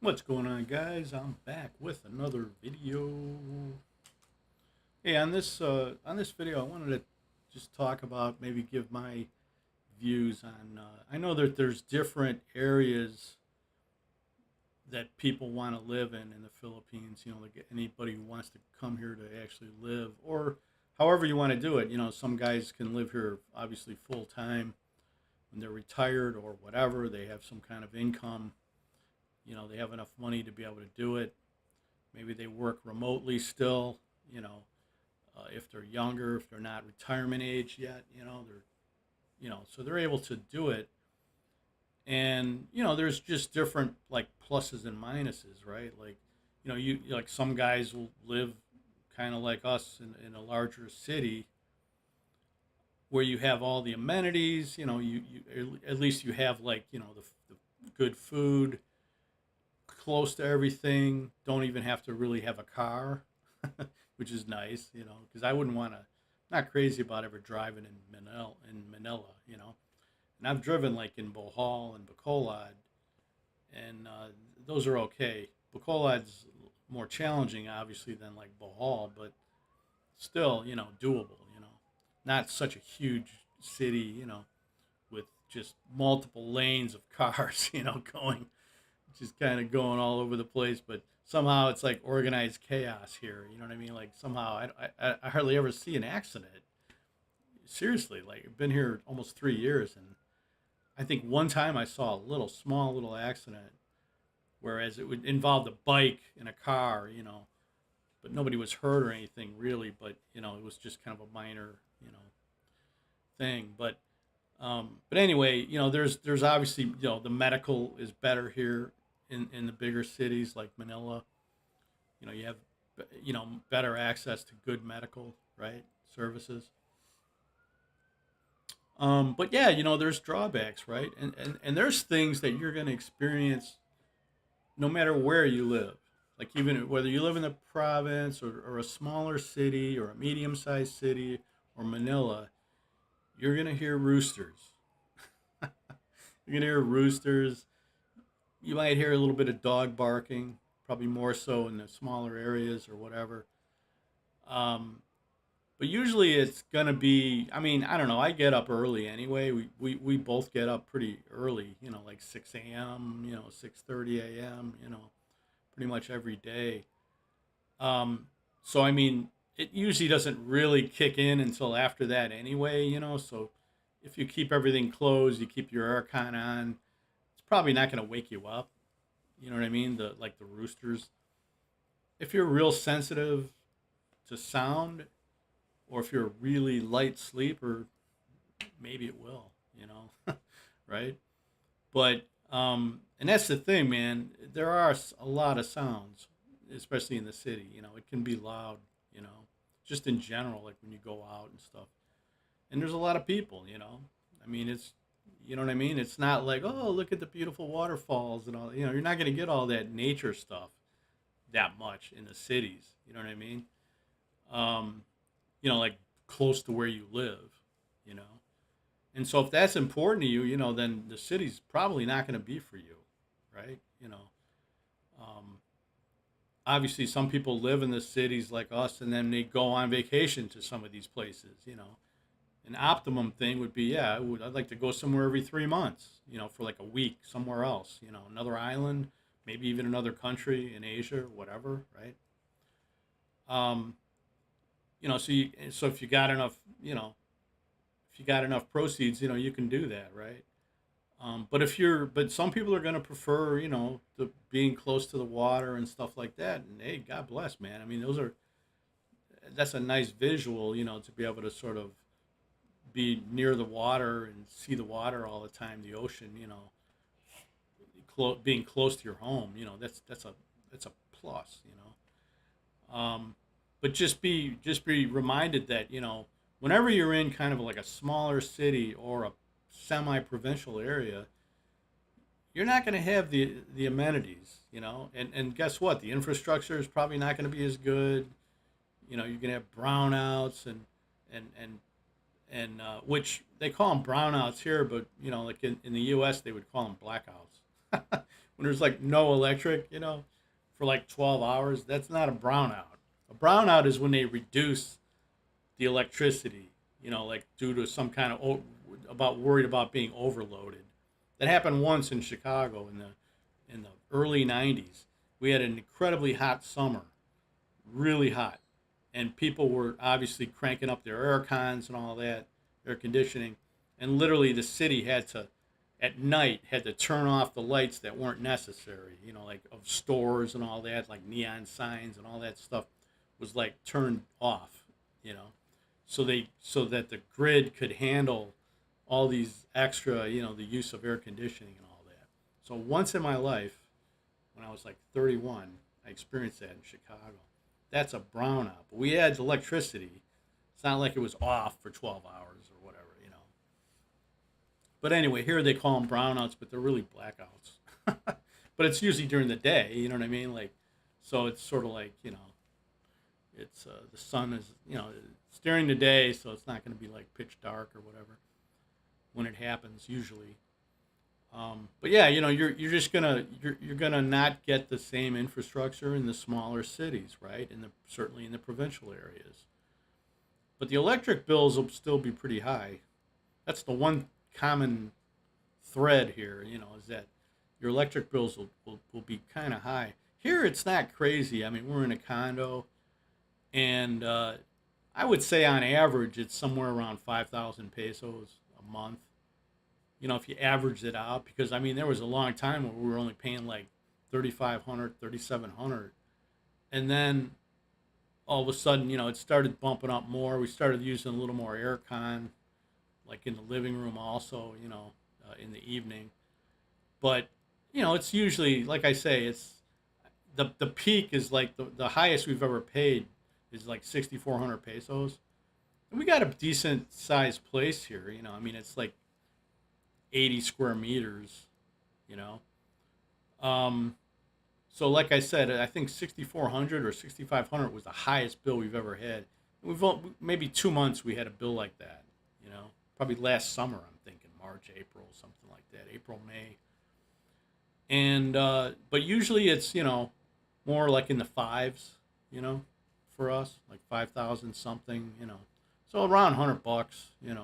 What's going on, guys? I'm back with another video. Hey, on this video, I wanted to just talk about, maybe give my views on. I know that there's different areas that people want to live in the Philippines. Like anybody who wants to come here to actually live, or however you want to do it. Some guys can live here obviously full time when they're retired or whatever. They have some kind of income. They have enough money to be able to do it. Maybe they work remotely still, if they're younger, if they're not retirement age yet, so they're able to do it. And, there's just different like pluses and minuses, right? Like, you like some guys will live kind of like us in a larger city where you have all the amenities, at least you have like, the good food, close to everything, don't even have to really have a car, which is nice, because I wouldn't want to. Not crazy about ever driving in Manila. And I've driven like in Bohol and Bacolod, and those are okay. Bacolad's more challenging, obviously, than like Bohol, but still, doable. Not such a huge city, with just multiple lanes of cars, going just kind of going all over the place, but somehow it's like organized chaos here. You know what I mean? Like somehow I hardly ever see an accident. Seriously, like I've been here almost 3 years, and I think one time I saw a little small little accident, whereas it would involve a bike and a car, but nobody was hurt or anything really. But it was just kind of a minor, thing. But anyway, there's obviously, the medical is better here in the bigger cities like Manila. You have, better access to good medical, right, services. But yeah, there's drawbacks, right, and there's things that you're going to experience no matter where you live. Like even whether you live in the province or a smaller city or a medium-sized city or Manila, you're going to hear roosters. You're going to hear roosters. You might hear a little bit of dog barking, probably more so in the smaller areas or whatever. Um, but usually it's gonna be. I mean, I don't know. I get up early anyway. We both get up pretty early. Like 6 a.m. 6:30 a.m. Pretty much every day. So I mean, it usually doesn't really kick in until after that anyway. So if you keep everything closed, you keep your aircon on, it's probably not going to wake you up. You know what I mean? The roosters. If you're real sensitive to sound, or if you're a really light sleeper, maybe it will. Right? But and that's the thing, man. There are a lot of sounds, especially in the city. It can be loud. You know, just in general, like when you go out and stuff. And there's a lot of people. I mean, it's you know what I mean. It's not like, oh, look at the beautiful waterfalls and all. You're not going to get all that nature stuff that much in the cities. You know what I mean? Um, like close to where you live. You know, and so if that's important to you, then the city's probably not going to be for you, right? Um, Obviously some people live in the cities like us, and then they go on vacation to some of these places. An optimum thing would be, yeah, I'd like to go somewhere every 3 months, for like a week somewhere else, another island, maybe even another country in Asia, whatever, right? Um, so if you got enough, if you got enough proceeds, you can do that, right? But some people are going to prefer, the being close to the water and stuff like that. And hey, God bless, man. I mean, that's a nice visual, to be able to sort of be near the water and see the water all the time, the ocean, being close to your home, that's a plus. Um, but just be reminded that, whenever you're in kind of like a smaller city or a semi-provincial area, you're not going to have the amenities, and guess what? The infrastructure is probably not going to be as good. You're going to have brownouts and which they call them brownouts here, but like in the U.S. they would call them blackouts, when there's like no electric, for like 12 hours. That's not a brownout. A brownout is when they reduce the electricity, like due to some kind of about worried about being overloaded. That happened once in Chicago in the early 90s. We had an incredibly hot summer, really hot, and people were obviously cranking up their air cons and all that, air conditioning, and literally the city had to at night had to turn off the lights that weren't necessary, like of stores and all that, like neon signs and all that stuff was like turned off, you know, so that the grid could handle all these extra, the use of air conditioning and all that. So once in my life, when I was like 31, I experienced that in Chicago. That's a brownout. But we had electricity. It's not like it was off for 12 hours or whatever. But anyway, here they call them brownouts, but they're really blackouts. But it's usually during the day, you know what I mean? Like, so it's sort of like, it's the sun is, it's during the day, so it's not going to be like pitch dark or whatever when it happens usually. But yeah, you're just you're gonna not get the same infrastructure in the smaller cities, right? Certainly in the provincial areas. But the electric bills will still be pretty high. That's the one common thread here, is that your electric bills will be kind of high. Here it's not crazy. I mean, we're in a condo, and I would say on average it's somewhere around 5,000 pesos a month. If you average it out, because I mean, there was a long time where we were only paying like 3,500, 3,700, and then all of a sudden, it started bumping up more. We started using a little more aircon, like in the living room, also, in the evening. But it's usually, like I say, it's the peak is like the highest we've ever paid is like 6,400 pesos, and we got a decent sized place here. I mean, it's like 80 square meters, you know. Um, so like I said, I think 6,400 or 6,500 was the highest bill we've ever had. Maybe 2 months we had a bill like that, probably last summer. I'm thinking March, April, something like that, April, May. And but usually it's more like in the fives, you know, for us, like 5,000 something, so around $100,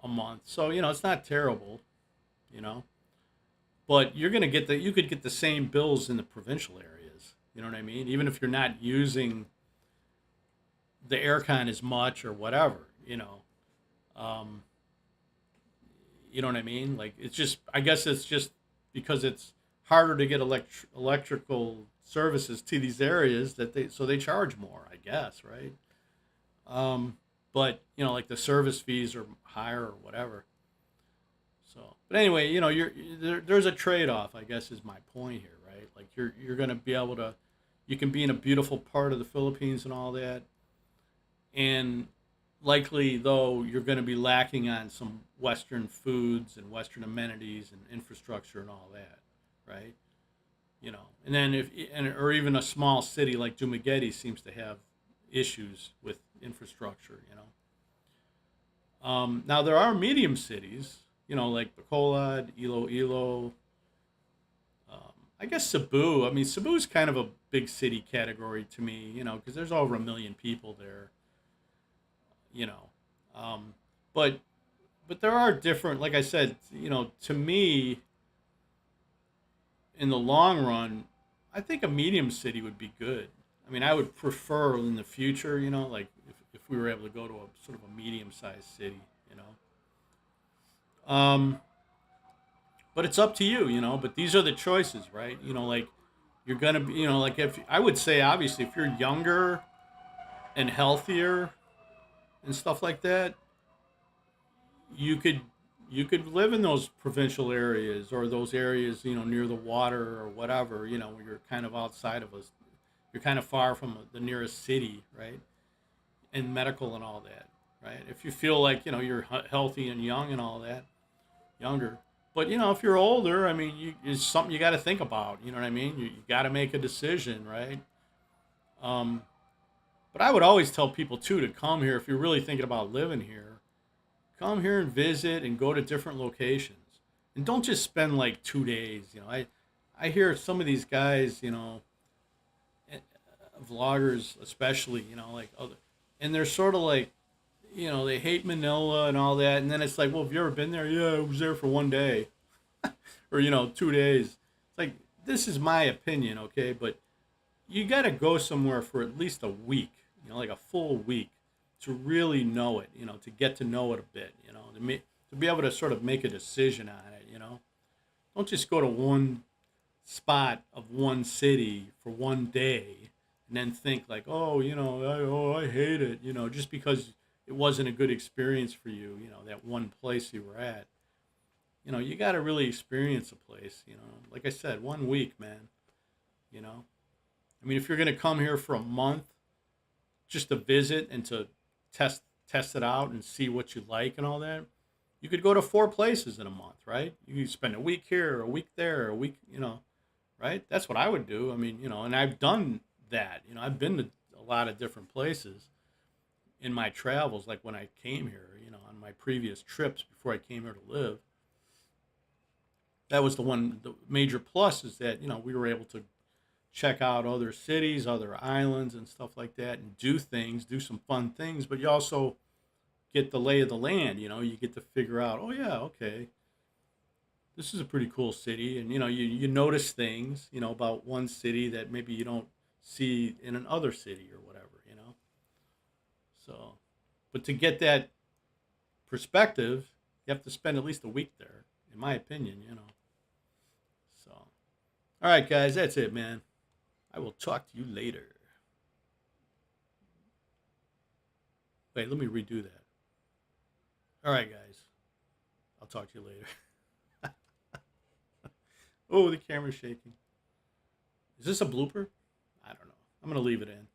a month. So it's not terrible, you know. But you could get the same bills in the provincial areas. You know what I mean? Even if you're not using the aircon as much or whatever, Um, you know what I mean? Like it's just, I guess it's just because it's harder to get electrical services to these areas that they charge more. I guess, right? Um, but like the service fees are higher or whatever. So, but anyway, there's a trade off. I guess is my point here, right? Like you're gonna be able to, you can be in a beautiful part of the Philippines and all that, and likely though you're going to be lacking on some Western foods and Western amenities and infrastructure and all that, right? And then or even a small city like Dumaguete seems to have issues with infrastructure. Now there are medium cities, like Bacolod, Iloilo. I guess Cebu. I mean, Cebu's kind of a big city category to me, because there's over a million people there, you know. Um, but there are different, like I said, to me, in the long run, I think a medium city would be good. I mean, I would prefer in the future, like if we were able to go to a sort of a medium sized city, you know. But it's up to you, But these are the choices, right? Like you're gonna be, like if I would say, obviously, if you're younger and healthier and stuff like that, you could live in those provincial areas or those areas, near the water or whatever, where you're kind of outside of us, you're kind of far from the nearest city, right? And medical and all that, right? If you feel like you're healthy and young and all that, younger. But if you're older, I mean, it's something you got to think about. You know what I mean? You got to make a decision, right? Um, but I would always tell people too to come here if you're really thinking about living here. Come here and visit and go to different locations. And don't just spend like 2 days. I hear some of these guys, eh, vloggers especially, like other, and they're sort of like, they hate Manila and all that, and then it's like, well, have you ever been there? Yeah, I was there for one day, or 2 days. It's like, this is my opinion, okay, but you got to go somewhere for at least a week, like a full week, to really know it, to get to know it a bit, to be able to sort of make a decision on it. Don't just go to one spot of one city for one day and then think like, oh, I hate it, just because it wasn't a good experience for you, that one place you were at. You got to really experience a place, like I said, one week, man, you know. I mean, if you're going to come here for a month just to visit and to test it out and see what you like and all that, you could go to four places in a month, right? You could spend a week here, a week there, a week, right? That's what I would do. I mean, and I've done that. I've been to a lot of different places in my travels, like when I came here, on my previous trips before I came here to live. That was the major plus is that, we were able to check out other cities, other islands, and stuff like that, and do some fun things. But you also get the lay of the land. You get to figure out, oh yeah, okay, this is a pretty cool city, and you notice things, about one city that maybe you don't see in another city or whatever. So, but to get that perspective, you have to spend at least a week there, in my opinion. So, all right, guys, that's it, man. I will talk to you later. Wait, let me redo that. All right, guys. I'll talk to you later. Oh, the camera's shaking. Is this a blooper? I don't know. I'm going to leave it in.